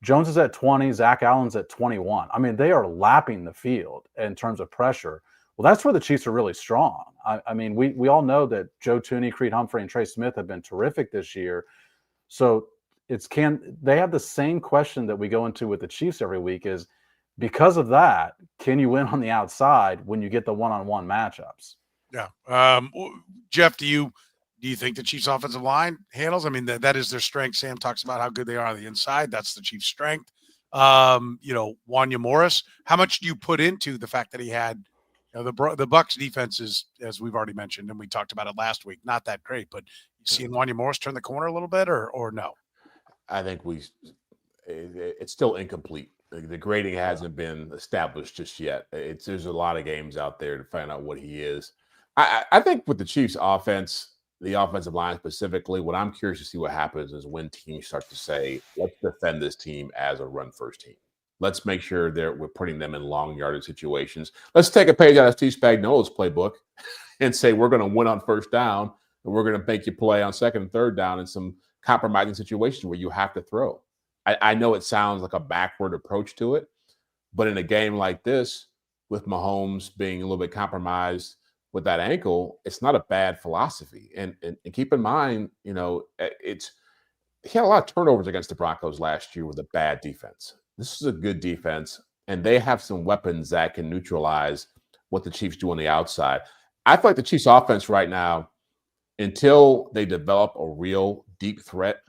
Speaker 4: Jones is at 20, Zach Allen's at 21. I mean, they are lapping the field in terms of pressure. Well, that's where the Chiefs are really strong. I mean, we all know that Joe Thuney, Creed Humphrey, and Trey Smith have been terrific this year. So they have the same question that we go into with the Chiefs every week is, because of that, can you win on the outside when you get the one-on-one matchups?
Speaker 1: Yeah. Jeff, do you think the Chiefs offensive line handles? I mean, that is their strength. Sam talks about how good they are on the inside. That's the Chiefs' strength. Wanya Morris, how much do you put into the fact that he had, the Bucs defense is, as we've already mentioned, and we talked about it last week, not that great, but you seeing Wanya Morris turn the corner a little bit or no?
Speaker 3: I think it's still incomplete. The grading hasn't been established just yet. There's a lot of games out there to find out what he is. I think with the Chiefs offense, the offensive line specifically, what I'm curious to see what happens is when teams start to say, let's defend this team as a run-first team. Let's make sure we're putting them in long yardage situations. Let's take a page out of Steve Spagnuolo's playbook and say we're going to win on first down and we're going to make you play on second and third down in some compromising situations where you have to throw. I know it sounds like a backward approach to it, but in a game like this, with Mahomes being a little bit compromised with that ankle, it's not a bad philosophy. And keep in mind, he had a lot of turnovers against the Broncos last year with a bad defense. This is a good defense, and they have some weapons that can neutralize what the Chiefs do on the outside. I feel like the Chiefs offense right now, until they develop a real deep threat,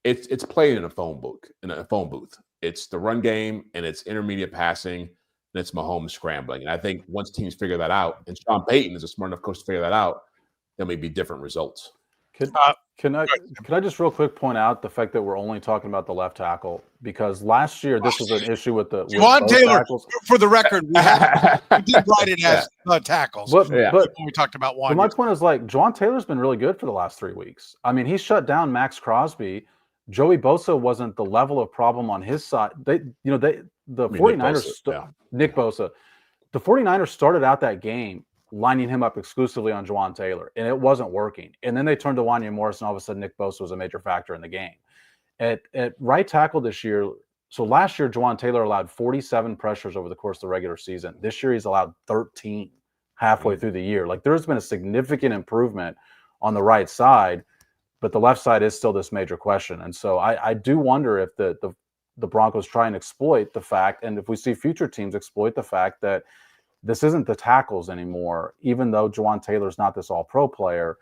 Speaker 3: it's played in a phone booth. It's the run game and it's intermediate passing and it's Mahomes scrambling. And I think once teams figure that out, and Sean Payton is a smart enough coach to figure that out, there may be different results.
Speaker 4: Can I just real quick point out the fact that we're only talking about the left tackle, because last year this was an issue with
Speaker 1: Juwan Taylor. Tackles. For the record, we did write it as tackles.
Speaker 4: But
Speaker 1: when we talked about one,
Speaker 4: my point is, like, Juwan Taylor's been really good for the last 3 weeks. I mean, he shut down Max Crosby. Joey Bosa wasn't the level of problem on his side. The 49ers, Nick Bosa, the 49ers started out that game lining him up exclusively on Juwan Taylor, and it wasn't working. And then they turned to Wanya Morris, and all of a sudden Nick Bosa was a major factor in the game. At right tackle this year, So last year, Juwan Taylor allowed 47 pressures over the course of the regular season. This year, he's allowed 13 halfway through the year. Like, there's been a significant improvement on the right side, but the left side is still this major question. And so I do wonder if the Broncos try and exploit the fact, and if we see future teams exploit the fact that this isn't the tackles anymore, even though Juwan Taylor's not this all-pro player.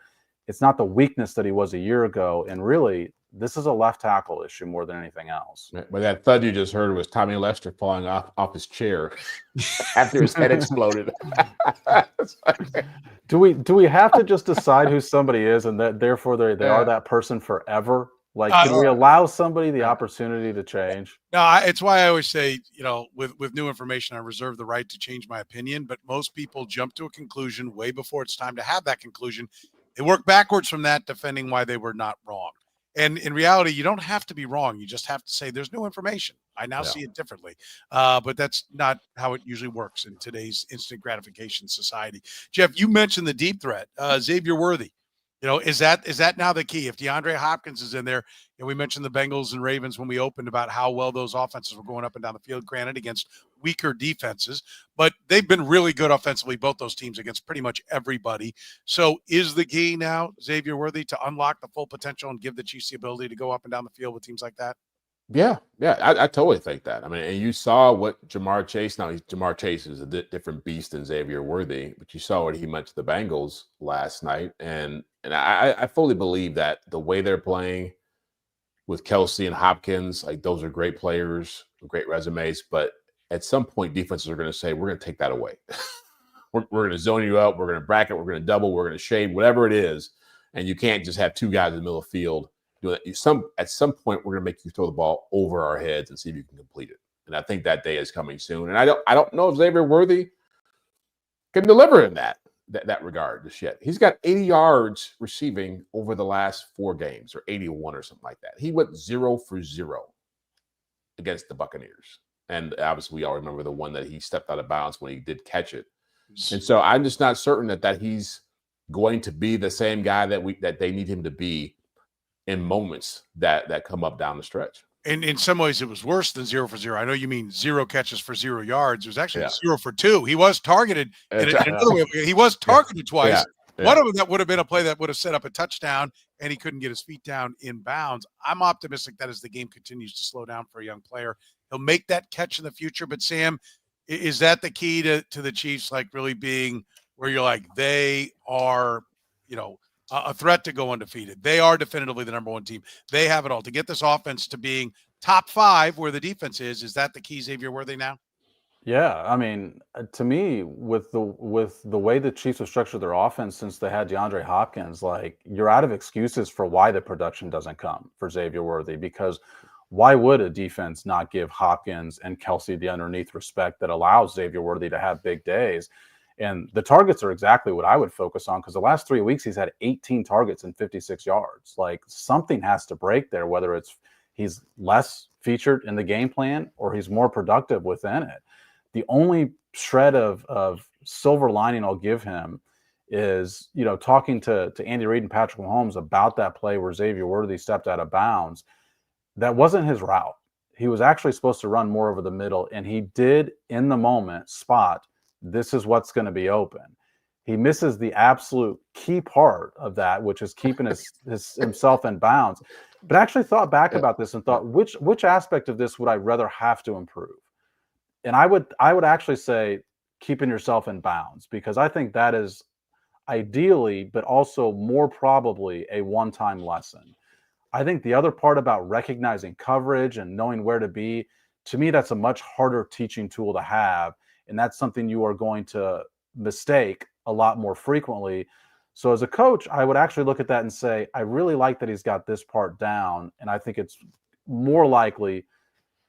Speaker 4: It's not the weakness that he was a year ago. And really, this is a left tackle issue more than anything else.
Speaker 3: But that thud you just heard was Tommy Lester falling off his chair after his head exploded.
Speaker 4: Do we have to just decide who somebody is and that therefore they are that person forever? Like, can we allow somebody the opportunity to change?
Speaker 1: No, it's why I always say, with new information, I reserve the right to change my opinion. But most people jump to a conclusion way before it's time to have that conclusion. They work backwards from that, defending why they were not wrong. And in reality, you don't have to be wrong. You just have to say there's new information. I now see it differently. But that's not how it usually works in today's instant gratification society. Jeff, you mentioned the deep threat, Xavier Worthy. Is that now the key? If DeAndre Hopkins is in there, and we mentioned the Bengals and Ravens when we opened about how well those offenses were going up and down the field, granted against weaker defenses, but they've been really good offensively, both those teams, against pretty much everybody. So is the key now, Xavier Worthy, to unlock the full potential and give the Chiefs the ability to go up and down the field with teams like that?
Speaker 3: Yeah, I totally think that. I mean, and you saw what Jamar Chase. Now, Jamar Chase is a different beast than Xavier Worthy, but you saw what he meant to the Bengals last night, and I fully believe that the way they're playing with Kelsey and Hopkins, like, those are great players, great resumes, but at some point, defenses are going to say, we're going to take that away. we're going to zone you out. We're going to bracket. We're going to double. We're going to shade, whatever it is, and you can't just have two guys in the middle of the field. At some point, we're going to make you throw the ball over our heads and see if you can complete it. And I think that day is coming soon. And I don't know if Xavier Worthy can deliver in that regard just yet. He's got 80 yards receiving over the last 4 games, or 81 or something like that. He went 0 for 0 against the Buccaneers. And obviously, we all remember the one that he stepped out of bounds when he did catch it. And so I'm just not certain that he's going to be the same guy that they need him to be in moments that come up down the stretch.
Speaker 1: And in some ways, it was worse than 0 for 0. I know you mean 0 catches for 0 yards. It was actually 0 for 2. He was targeted in another way. He was targeted twice. Yeah. One of them that would have been a play that would have set up a touchdown, and he couldn't get his feet down in bounds. I'm optimistic that as the game continues to slow down for a young player, he'll make that catch in the future. But Sam, is that the key to the Chiefs, like, really being where you're like, they are, a threat to go undefeated? They are definitively the number one team. They have it all to get this offense to being top 5 where the defense is. Is that the key, Xavier Worthy, now?
Speaker 4: Yeah, I mean, to me, with the way the Chiefs have structured their offense since they had DeAndre Hopkins, like, you're out of excuses for why the production doesn't come for Xavier Worthy, because why would a defense not give Hopkins and Kelsey the underneath respect that allows Xavier Worthy to have big days? And the targets are exactly what I would focus on, because the last 3 weeks he's had 18 targets and 56 yards. Like, something has to break there, whether it's he's less featured in the game plan or he's more productive within it. The only shred of silver lining I'll give him is, talking to Andy Reid and Patrick Mahomes about that play where Xavier Worthy stepped out of bounds. That wasn't his route. He was actually supposed to run more over the middle, and he did, in the moment, spot this is what's going to be open. He misses the absolute key part of that, which is keeping himself in bounds. But I actually thought back about this and thought, which aspect of this would I rather have to improve? And I would actually say keeping yourself in bounds, because I think that is ideally, but also more probably, a one-time lesson. I think the other part about recognizing coverage and knowing where to be, to me, that's a much harder teaching tool to have. And that's something you are going to mistake a lot more frequently. So as a coach, I would actually look at that and say, I really like that he's got this part down. And I think it's more likely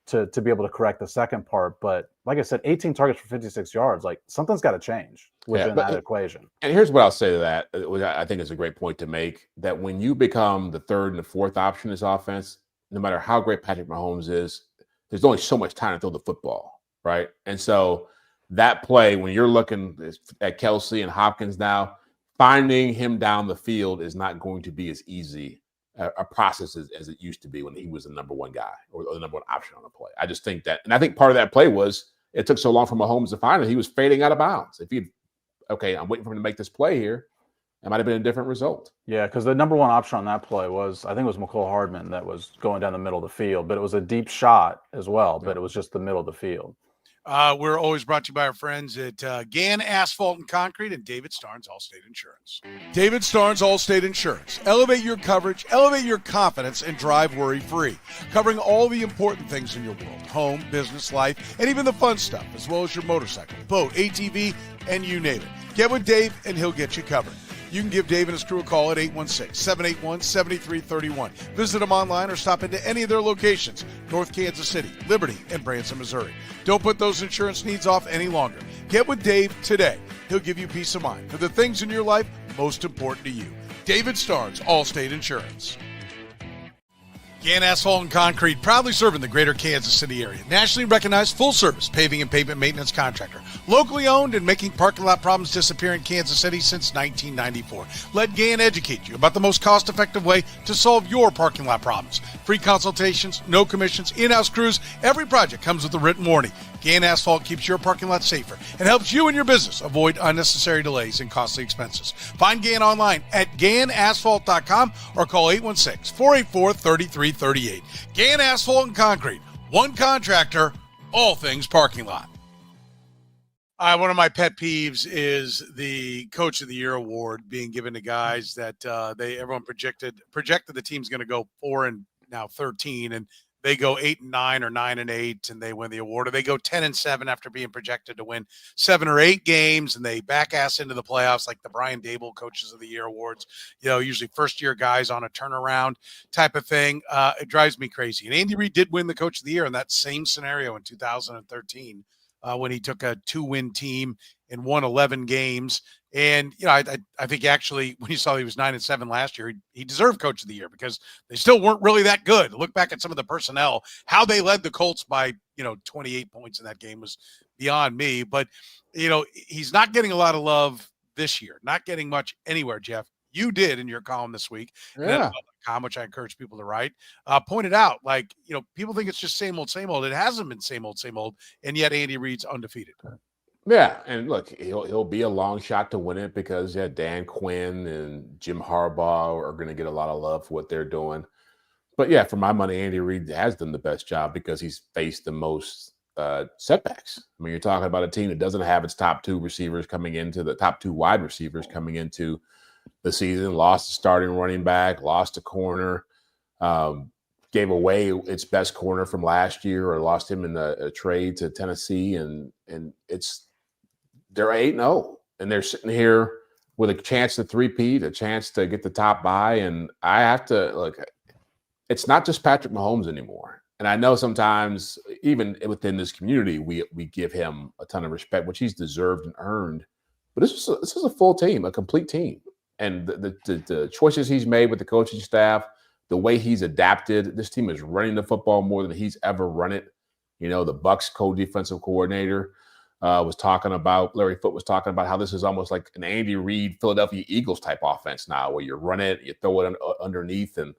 Speaker 4: to be able to correct the second part. But like I said, 18 targets for 56 yards, like, something's got to change within that equation.
Speaker 3: And here's what I'll say to that, which I think is a great point to make, that when you become the third and the fourth option in this offense, no matter how great Patrick Mahomes is, there's only so much time to throw the football, right? And so that play, when you're looking at Kelsey and Hopkins now, finding him down the field is not going to be as easy a process as it used to be when he was the number one guy or the number one option on the play. I just think that, and I think part of that play was it took so long for Mahomes to find it. He was fading out of bounds. If he, okay, I'm waiting for him to make this play here, it might have been a different result.
Speaker 4: Yeah, because the number one option on that play was, I think it was McCole Hardman that was going down the middle of the field, but it was a deep shot as well, but it was just the middle of the field.
Speaker 1: We're always brought to you by our friends at Gann Asphalt and Concrete and David Starnes Allstate Insurance. David Starnes Allstate Insurance. Elevate your coverage, elevate your confidence, and drive worry-free. Covering all the important things in your world: home, business, life, and even the fun stuff, as well as your motorcycle, boat, ATV, and you name it. Get with Dave, and he'll get you covered. You can give Dave and his crew a call at 816-781-7331. Visit them online or stop into any of their locations: North Kansas City, Liberty, and Branson, Missouri. Don't put those insurance needs off any longer. Get with Dave today. He'll give you peace of mind for the things in your life most important to you. David Starnes, Allstate Insurance. Gann Asphalt and Concrete, proudly serving the greater Kansas City area. Nationally recognized full-service paving and pavement maintenance contractor. Locally owned and making parking lot problems disappear in Kansas City since 1994. Let Gann educate you about the most cost-effective way to solve your parking lot problems. Free consultations, no commissions, in-house crews. Every project comes with a written warning. Gann Asphalt keeps your parking lot safer and helps you and your business avoid unnecessary delays and costly expenses. Find Gann online at GannAsphalt.com or call 816-484-3338. Gann Asphalt and Concrete. One contractor, all things parking lot. One of my pet peeves is the Coach of the Year award being given to guys that everyone projected the team's going to go 4-13, and they go 8-9 or 9-8, and they win the award, or they go 10-7 after being projected to win 7 or 8 games, and they back ass into the playoffs, like the Brian Dable Coaches of the Year awards. Usually first year guys on a turnaround type of thing. It drives me crazy. And Andy Reid did win the Coach of the Year in that same scenario in 2013 when he took a 2-win team and won 11 games. And, I think actually when you saw he was 9-7 last year, he deserved Coach of the Year because they still weren't really that good. Look back at some of the personnel, how they led the Colts by, 28 points in that game was beyond me. But, he's not getting a lot of love this year, not getting much anywhere, Jeff. You did in your column this week, which I encourage people to write, pointed out, people think it's just same old, same old. It hasn't been same old, and yet Andy Reid's undefeated.
Speaker 3: Yeah, and look, he'll be a long shot to win it because Dan Quinn and Jim Harbaugh are going to get a lot of love for what they're doing. But yeah, for my money, Andy Reid has done the best job because he's faced the most setbacks. I mean, you're talking about a team that doesn't have its top 2 receivers coming into the top 2 wide receivers coming into the season, lost a starting running back, lost a corner, gave away its best corner from last year or lost him in a trade to Tennessee. And they're 8-0 and they're sitting here with a chance to three-peat, a chance to get the top bye. And I have to look, it's not just Patrick Mahomes anymore. And I know sometimes even within this community, we give him a ton of respect, which he's deserved and earned. But this is a full team, a complete team. And the choices he's made with the coaching staff, the way he's adapted, this team is running the football more than he's ever run it. The Bucs co-defensive coordinator was talking about, Larry Foote was talking about how this is almost like an Andy Reid Philadelphia Eagles type offense now, where you run it, you throw it underneath and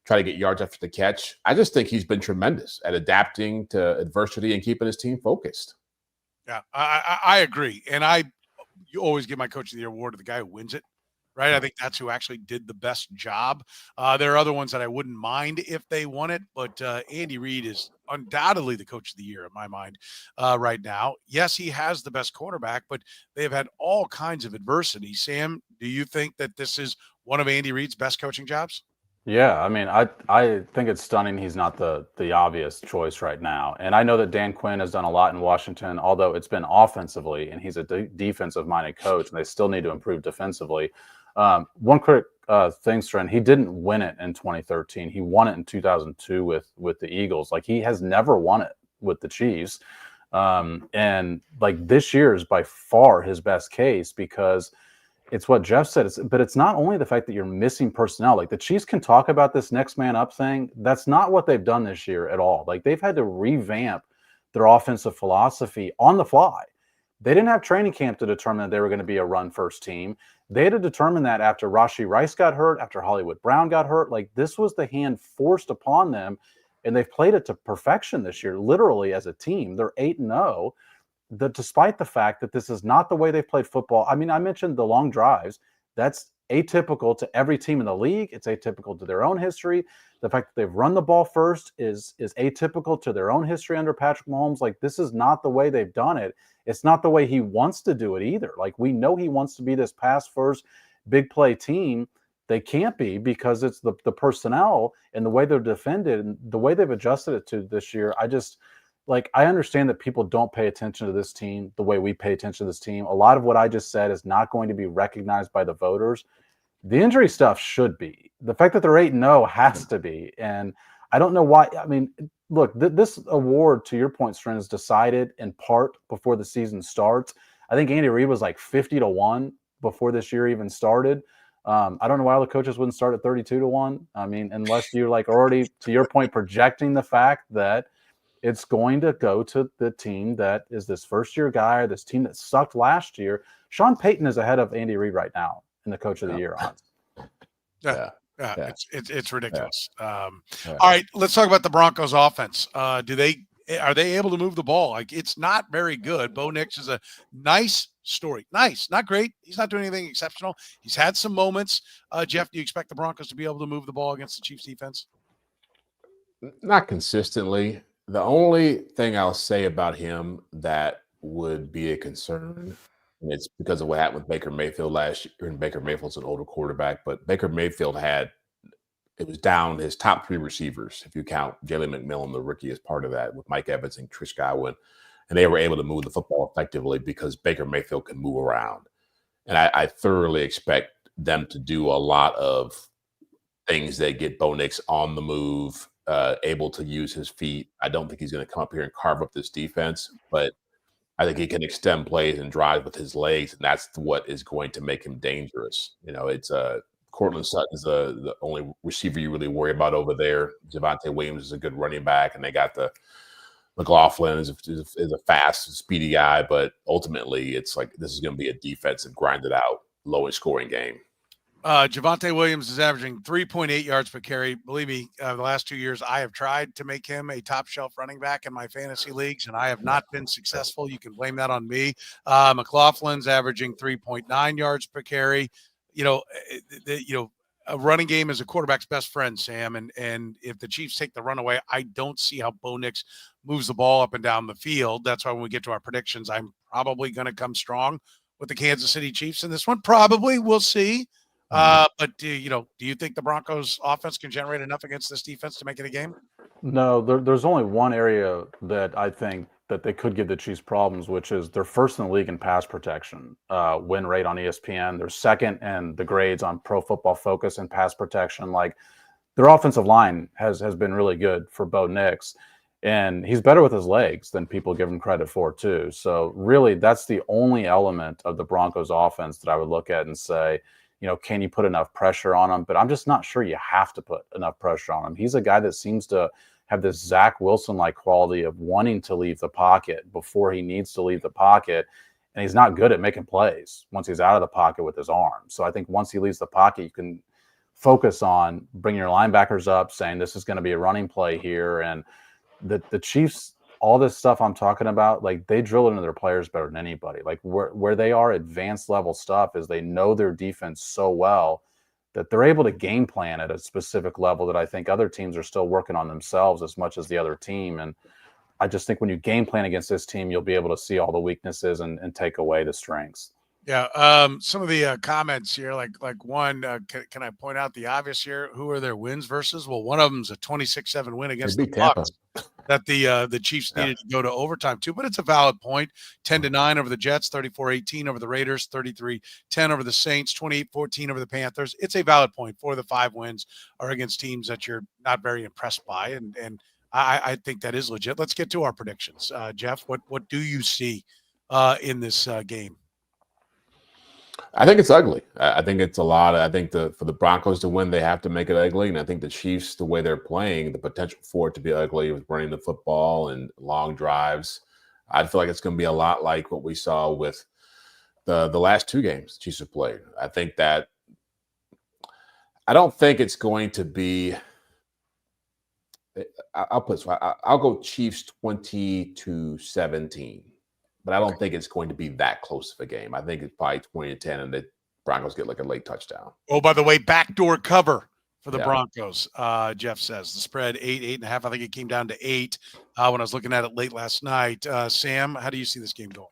Speaker 3: try to get yards after the catch. I just think he's been tremendous at adapting to adversity and keeping his team focused.
Speaker 1: Yeah, I agree. And you always give my Coach of the Year award to the guy who wins it. Right. I think that's who actually did the best job. There are other ones that I wouldn't mind if they won it, but Andy Reid is undoubtedly the Coach of the Year in my mind right now. Yes, he has the best quarterback, but they've had all kinds of adversity. Sam, do you think that this is one of Andy Reid's best coaching jobs?
Speaker 4: Yeah, I mean, I think it's stunning he's not the obvious choice right now. And I know that Dan Quinn has done a lot in Washington, although it's been offensively, and he's a defensive-minded coach, and they still need to improve defensively. One quick thing, Soren, he didn't win it in 2013. He won it in 2002 with the Eagles. He has never won it with the Chiefs. And this year is by far his best case because it's what Jeff said. But it's not only the fact that you're missing personnel. The Chiefs can talk about this next man up thing. That's not what they've done this year at all. They've had to revamp their offensive philosophy on the fly They didn't have training camp to determine that they were going to be a run-first team. They had to determine that after Rashee Rice got hurt, after Hollywood Brown got hurt. Like, this was the hand forced upon them, and they've played it to perfection this year, literally as a team. They're 8-0, despite the fact that this is not the way they've played football. I mean, I mentioned the long drives. That's atypical to every team in the league. It's atypical to their own history. The fact that they've run the ball first is atypical to their own history under Patrick Mahomes. Like, this is not the way they've done it. It's not the way he wants to do it either. Like, we know he wants to be this pass first, big play team. They can't be, because it's the personnel and the way they're defended and the way they've adjusted it to this year. I understand that people don't pay attention to this team the way we pay attention to this team. A lot of what I just said is not going to be recognized by the voters. The injury stuff should be. The fact that they're 8-0 has to be. And I don't know why. I mean, look, this award, to your point, Stren, is decided in part before the season starts. I think Andy Reid was like 50-1 before this year even started. I don't know why all the coaches wouldn't start at 32-1. I mean, unless you're like already, to your point, projecting the fact that it's going to go to the team that is this first-year guy, or this team that sucked last year. Sean Payton is ahead of Andy Reid right now in the Coach of the Year odds.
Speaker 1: Yeah. It's ridiculous. All right, let's talk about the Broncos offense. Are they able to move the ball? Like, it's not very good. Bo Nix is a nice story. Nice, not great. He's not doing anything exceptional. He's had some moments. Jeff, do you expect the Broncos to be able to move the ball against the Chiefs defense?
Speaker 3: Not consistently. The only thing I'll say about him that would be a concern, and it's because of what happened with Baker Mayfield last year, and Baker Mayfield's an older quarterback, but Baker Mayfield was down his top 3 receivers, if you count Jalen McMillan, the rookie, as part of that, with Mike Evans and Chris Godwin. And they were able to move the football effectively because Baker Mayfield can move around. And I thoroughly expect them to do a lot of things that get Bo Nix on the move, able to use his feet. I don't think he's going to come up here and carve up this defense, but I think he can extend plays and drive with his legs, and that's what is going to make him dangerous. You know, it's Cortland Sutton is the only receiver you really worry about over there. Javonte Williams is a good running back, and they got the McLaughlin is a fast, speedy guy, but ultimately it's like this is going to be a defensive, grinded out, lowest scoring game.
Speaker 1: Javonte Williams is averaging 3.8 yards per carry. Believe me, the last 2 years, I have tried to make him a top shelf running back in my fantasy leagues, and I have not been successful. You can blame that on me. McLaughlin's averaging 3.9 yards per carry. A running game is a quarterback's best friend, Sam. And if the Chiefs take the run away, I don't see how Bo Nix moves the ball up and down the field. That's why when we get to our predictions, I'm probably going to come strong with the Kansas City Chiefs in this one. Probably, we'll see. But do you think the Broncos offense can generate enough against this defense to make it a game?
Speaker 4: No, there's only one area that I think that they could give the Chiefs problems, which is they're first in the league in pass protection, win rate on ESPN. They're second in the grades on Pro Football Focus and pass protection. Like, their offensive line has been really good for Bo Nix, and he's better with his legs than people give him credit for too. So really, that's the only element of the Broncos offense that I would look at and say, can you put enough pressure on him? But I'm just not sure you have to put enough pressure on him. He's a guy that seems to have this Zach Wilson-like quality of wanting to leave the pocket before he needs to leave the pocket. And he's not good at making plays once he's out of the pocket with his arm. So I think once he leaves the pocket, you can focus on bringing your linebackers up, saying this is going to be a running play here. And the Chiefs, all this stuff I'm talking about, like, they drill it into their players better than anybody. Like, where they are advanced level stuff is they know their defense so well that they're able to game plan at a specific level that I think other teams are still working on themselves as much as the other team. And I just think when you game plan against this team, you'll be able to see all the weaknesses and take away the strengths.
Speaker 1: Yeah. Some of the comments here, like one, can I point out the obvious here? Who are their wins versus? Well, one of them's a 26-7 win against the Bucs that the Chiefs needed to go to overtime too. But it's a valid point. 10-9 over the Jets, 34-18 over the Raiders, 33-10 over the Saints, 28-14 over the Panthers. It's a valid point. 4 of the 5 wins are against teams that you're not very impressed by, and I think that is legit. Let's get to our predictions. Jeff, what do you see in this game?
Speaker 3: I think it's ugly. I think it's a lot. I think for the Broncos to win, they have to make it ugly. And I think the Chiefs, the way they're playing, the potential for it to be ugly with running the football and long drives. I feel like it's going to be a lot like what we saw with the last two games Chiefs have played. I don't think it's going to be. I'll go Chiefs 20-17, but I don't think it's going to be that close of a game. I think it's probably 20-10, and the Broncos get like a late touchdown.
Speaker 1: Oh, by the way, backdoor cover for the Broncos. Jeff says the spread 8.5. I think it came down to 8 when I was looking at it late last night. Sam, how do you see this game going?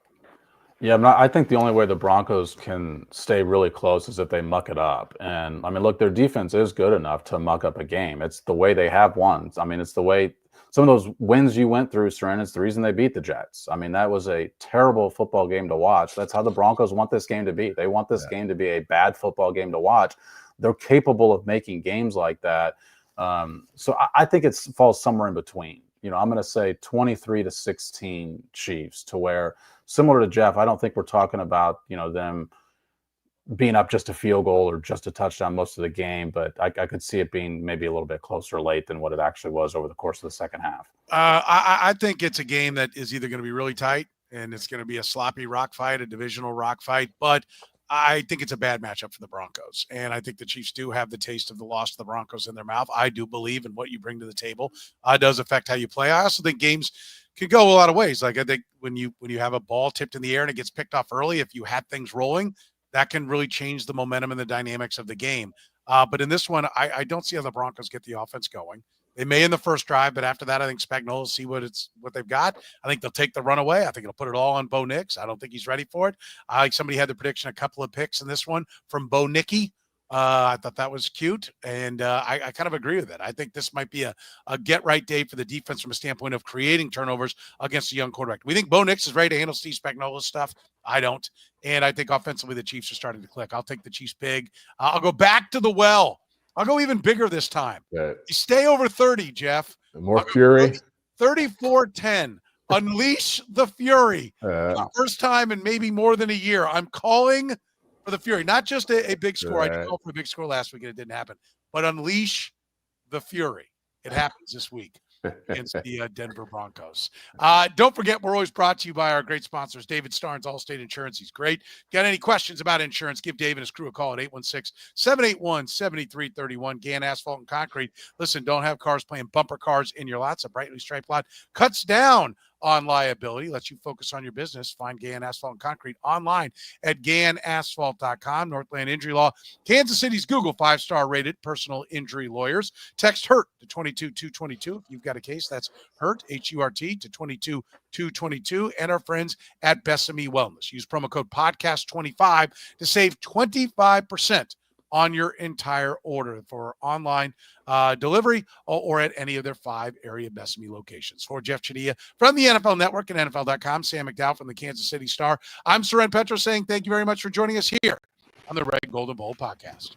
Speaker 4: Yeah, I think the only way the Broncos can stay really close is if they muck it up. And I mean, look, their defense is good enough to muck up a game. It's the way they have won. I mean, it's the way some of those wins you went through, Soren, it's the reason they beat the Jets. I mean, that was a terrible football game to watch. That's how the Broncos want this game to be. They want this game to be a bad football game to watch. They're capable of making games like that. So I think it falls somewhere in between. You know, I'm going to say 23-16 Chiefs, to where, similar to Jeff, I don't think we're talking about, you know, them being up just a field goal or just a touchdown most of the game, but I could see it being maybe a little bit closer late than what it actually was over the course of the second half.
Speaker 1: I think it's a game that is either going to be really tight and it's going to be a sloppy rock fight, a divisional rock fight, but I think it's a bad matchup for the Broncos. And I think the Chiefs do have the taste of the loss to the Broncos in their mouth. I do believe in what you bring to the table does affect how you play. I also think games can go a lot of ways. Like, I think when you have a ball tipped in the air and it gets picked off early, if you had things rolling, that can really change the momentum and the dynamics of the game. But in this one, I don't see how the Broncos get the offense going. They may in the first drive, but after that, I think Spags will see what they've got. I think they'll take the run away. I think it'll put it all on Bo Nix. I don't think he's ready for it. Somebody had the prediction, a couple of picks in this one from Bo Nicky. I thought that was cute, and I kind of agree with it. I think this might be a get-right day for the defense from a standpoint of creating turnovers against a young quarterback. We think Bo Nix is ready to handle Steve Spagnuolo's stuff. I don't. And I think offensively the Chiefs are starting to click. I'll take the Chiefs big. I'll go back to the well. I'll go even bigger this time. You stay over 30, Jeff.
Speaker 3: More fury.
Speaker 1: 34-10. Unleash the fury. First time in maybe more than a year. I'm calling for the fury. Not just a big score. I did call for a big score last week and it didn't happen. But unleash the fury. It happens this week against the Denver Broncos. Don't forget, we're always brought to you by our great sponsors, David Starnes, Allstate Insurance. He's great. Got any questions about insurance, give Dave and his crew a call at 816-781-7331. Gann Asphalt and Concrete. Listen, don't have cars playing bumper cars in your lots. A brightly striped lot cuts down on liability, lets you focus on your business. Find Gann Asphalt and Concrete online at GannAsphalt.com. Northland Injury Law, Kansas City's Google 5-star rated personal injury lawyers. Text HURT to 22222 if you've got a case. That's HURT, H-U-R-T, to 22222. And our friends at Besame Wellness. Use promo code podcast25 to save 25% on your entire order for online delivery or at any of their 5 area Besame locations. For Jeff Chadiha from the NFL Network and NFL.com, Sam McDowell from the Kansas City Star, I'm Soren Petro saying thank you very much for joining us here on the Red Gold and Bold podcast.